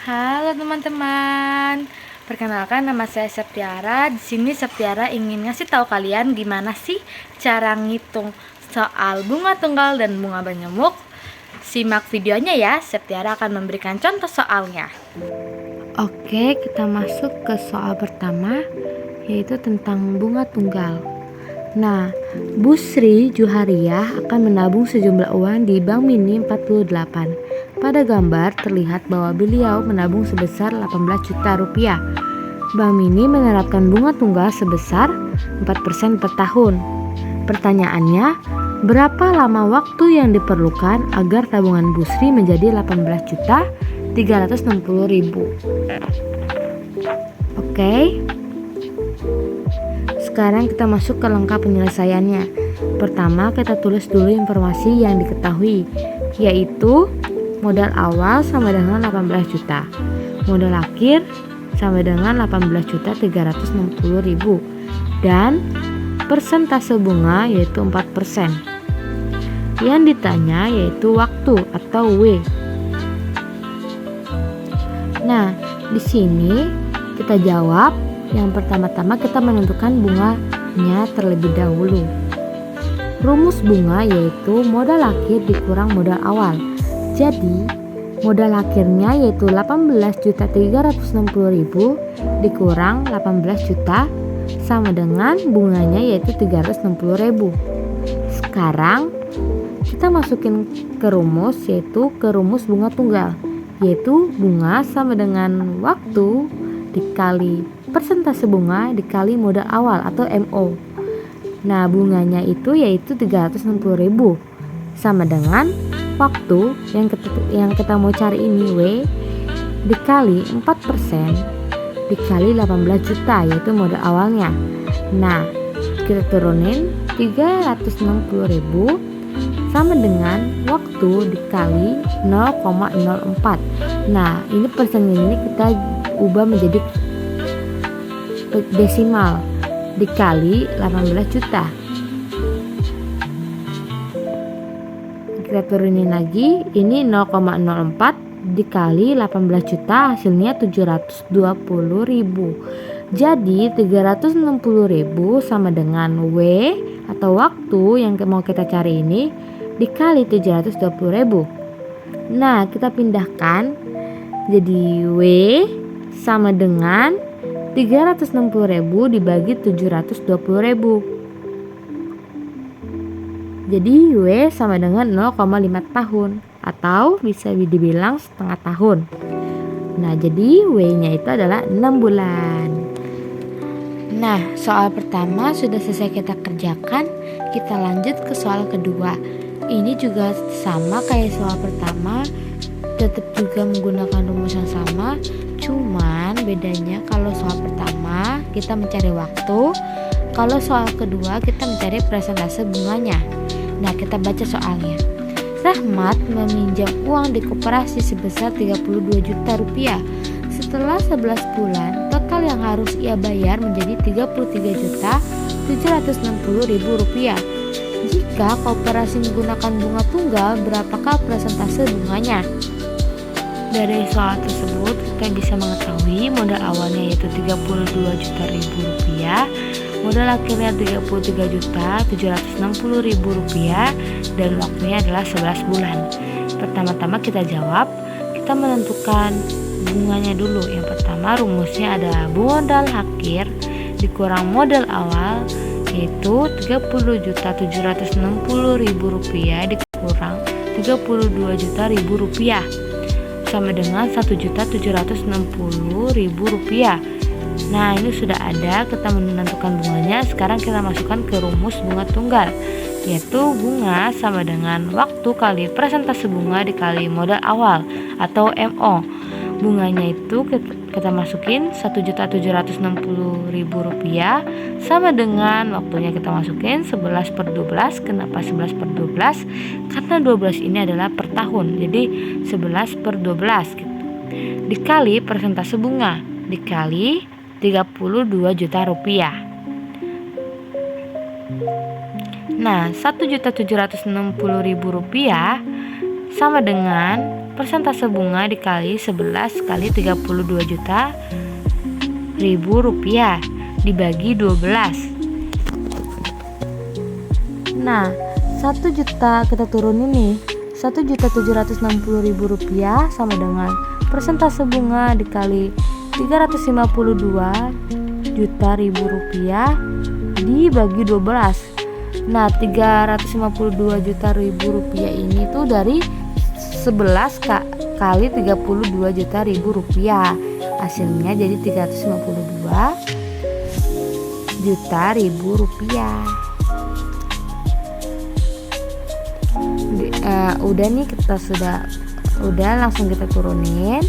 Halo teman-teman, perkenalkan nama saya Septiara. Di sini Septiara ingin ngasih tahu kalian gimana sih cara ngitung soal bunga tunggal dan bunga bernyamuk. Simak videonya ya, Septiara akan memberikan contoh soalnya. Oke, kita masuk ke soal pertama, yaitu tentang bunga tunggal. Nah, Bu Sri Juhariah akan menabung sejumlah uang di Bank Mini 48. Pada gambar terlihat bahwa beliau menabung sebesar 18 juta rupiah. Bank Mini menerapkan bunga tunggal sebesar 4% per tahun. Pertanyaannya, berapa lama waktu yang diperlukan agar tabungan Bu Sri menjadi 18 juta 360 ribu? Oke. Sekarang kita masuk ke lengkap penyelesaiannya. Pertama, kita tulis dulu informasi yang diketahui, yaitu modal awal sama dengan 18 juta. Modal akhir sama dengan 18 juta 360 ribu. Dan persentase bunga yaitu 4%. Yang ditanya yaitu waktu atau W. Nah, di sini kita jawab. Yang pertama-tama kita menentukan bunganya terlebih dahulu. Rumus bunga yaitu modal akhir dikurang modal awal. Jadi, modal akhirnya yaitu 18 juta 360 ribu dikurang 18 juta sama dengan bunganya yaitu 360 ribu. Sekarang, kita masukin ke rumus yaitu ke rumus bunga tunggal, yaitu bunga sama dengan waktu dikali persentase bunga dikali modal awal atau MO. Nah, bunganya itu yaitu 360 ribu sama dengan waktu yang kita mau cari ini W dikali 4% dikali 18 juta yaitu modal awalnya. Nah, kita turunin 360 ribu sama dengan waktu dikali 0,04. Nah, ini persen ini kita ubah menjadi desimal dikali 18 juta. Kita turunin lagi, ini 0,04 dikali 18 juta hasilnya 720 ribu. Jadi 360 ribu sama dengan W atau waktu yang mau kita cari ini dikali 720 ribu. Nah, kita pindahkan jadi W sama dengan 360 ribu dibagi 720 ribu. Jadi W sama dengan 0,5 tahun atau bisa dibilang setengah tahun. Nah, jadi W-nya itu adalah 6 bulan. Nah, soal pertama sudah selesai kita kerjakan. Kita lanjut ke soal kedua. Ini juga sama kayak soal pertama, tetap juga menggunakan rumus yang sama. Cuman bedanya kalau soal pertama kita mencari waktu, kalau soal kedua kita mencari persentase bunganya. Nah, kita baca soalnya. Rahmat meminjam uang di koperasi sebesar 32 juta rupiah. Setelah 11 bulan, total yang harus ia bayar menjadi 33 juta 760 ribu rupiah. Jika koperasi menggunakan bunga tunggal, berapakah persentase bunganya? Dari soal tersebut kita bisa mengetahui modal awalnya yaitu 32 juta rupiah, modal akhirnya 33 juta 760 ribu rupiah, dan waktunya adalah 11 bulan. Pertama-tama kita jawab, kita menentukan bunganya dulu. Yang pertama rumusnya adalah modal akhir dikurang modal awal yaitu 30 juta 760 ribu rupiah dikurang 32 juta rupiah sama dengan 1.760.000 rupiah. Nah, ini sudah ada, kita menentukan bunganya. Sekarang kita masukkan ke rumus bunga tunggal, yaitu bunga sama dengan waktu kali persentase bunga dikali modal awal atau MO. Bunganya itu kita masukin 1.760.000 rupiah sama dengan waktunya kita masukin 11/12. Kenapa 11/12? Karena 12 ini adalah per tahun, jadi 11/12 gitu. Dikali persentase bunga dikali 32 juta rupiah. Nah, 1.760.000 rupiah sama dengan persentase bunga dikali 11 kali 32 juta ribu rupiah dibagi 12. Nah, 1 juta kita turunin nih. 1.760.000 rupiah sama dengan persentase bunga dikali 352 juta ribu rupiah dibagi 12. Nah, 352 juta ribu rupiah ini tuh dari 11 kali 32 juta ribu rupiah. Hasilnya jadi 352 juta ribu rupiah. Udah nih, kita udah langsung kita turunin.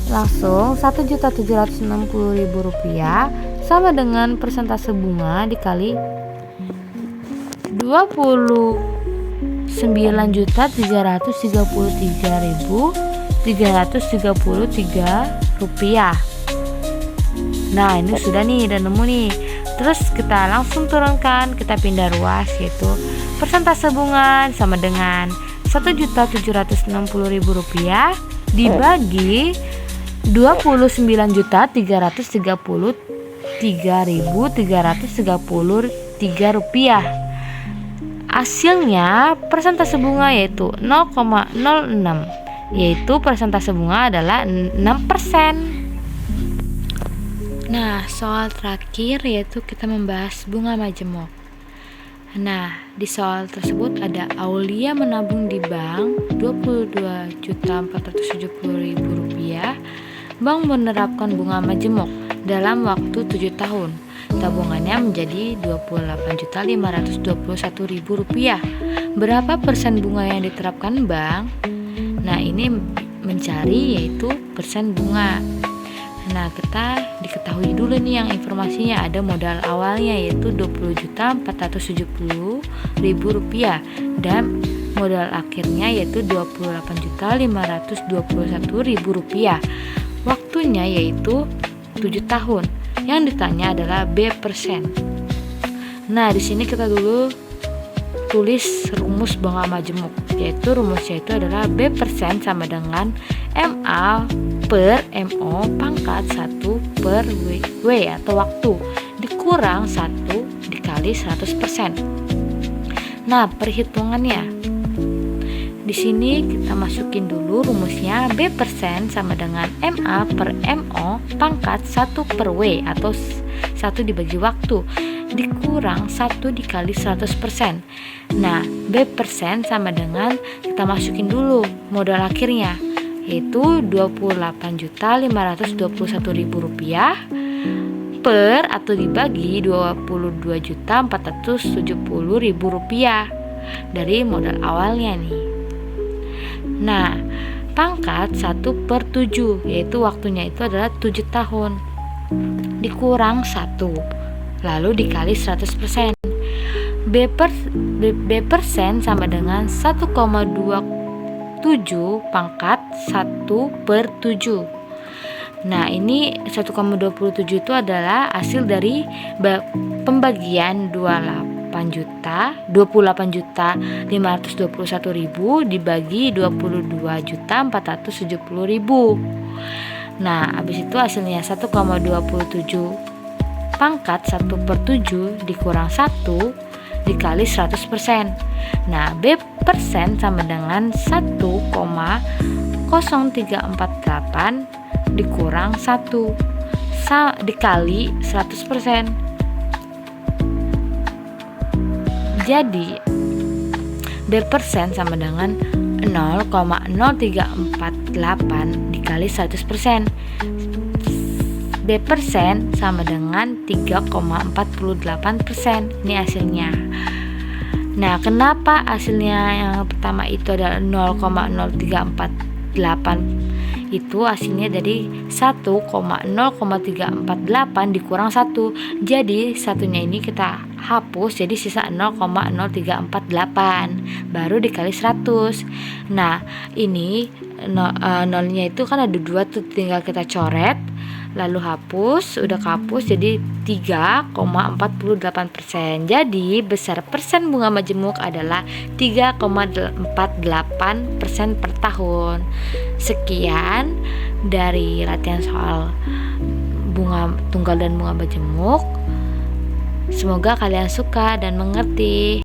Langsung 1.760.000 rupiah sama dengan persentase bunga dikali 29.333.333 rupiah. Nah, ini sudah nih, udah nemu nih. Terus kita langsung turunkan, kita pindah ruas, yaitu persentase bunga sama dengan 1.760.000 rupiah dibagi 29.333.333 rupiah. Hasilnya persentase bunga yaitu 0,06, yaitu persentase bunga adalah 6%. Nah, soal terakhir yaitu kita membahas bunga majemuk. Nah, di soal tersebut ada Aulia menabung di bank 22.470.000 rupiah. Bank menerapkan bunga majemuk dalam waktu 7 tahun. Tabungannya menjadi 28.521.000 rupiah. Berapa persen bunga yang diterapkan bank? Nah, ini mencari yaitu persen bunga. Nah, kita diketahui dulu nih yang informasinya. Ada modal awalnya yaitu 20.470.000 rupiah dan modal akhirnya yaitu 28.521.000 rupiah. Waktunya yaitu 7 tahun. Yang ditanya adalah B persen. Nah, di sini kita dulu tulis rumus bunga majemuk, yaitu rumusnya itu adalah B persen sama dengan MA per MO pangkat 1 per W atau waktu dikurang 1 dikali 100%. Nah, perhitungannya di sini kita masukin dulu rumusnya. B persen sama dengan MA per MO pangkat 1 per W atau 1 dibagi waktu dikurang 1 dikali 100%. Nah, B persen sama dengan kita masukin dulu modal akhirnya yaitu 28.521.000 rupiah per atau dibagi 22.470.000 rupiah dari modal awalnya nih. Nah, pangkat 1 per 7 yaitu waktunya itu adalah 7 tahun dikurang 1 lalu dikali 100%. B persen sama dengan 1,27 pangkat 1 per 7. Nah, ini 1,27 itu adalah hasil dari pembagian 28.521.000 dibagi 22.470.000. Nah, habis itu hasilnya 1,27 pangkat 1 per 7 dikurang 1 dikali 100%. Nah, B persen sama dengan 1,0348 dikurang 1 dikali 100%. Jadi B persen sama dengan 0,0348 dikali 100%. B persen sama dengan 3,48%. Ini hasilnya. Nah, kenapa hasilnya yang pertama itu adalah 0,0348? Itu hasilnya dari 1,0348 dikurang 1. Jadi satunya ini kita hapus, jadi sisa 0,0348 baru dikali 100. Nah, ini nolnya itu kan ada 2 tuh, tinggal kita coret lalu hapus. Udah kehapus jadi 3,48%. Jadi besar persen bunga majemuk adalah 3,48% per tahun. Sekian dari latihan soal bunga tunggal dan bunga majemuk. Semoga kalian suka dan mengerti.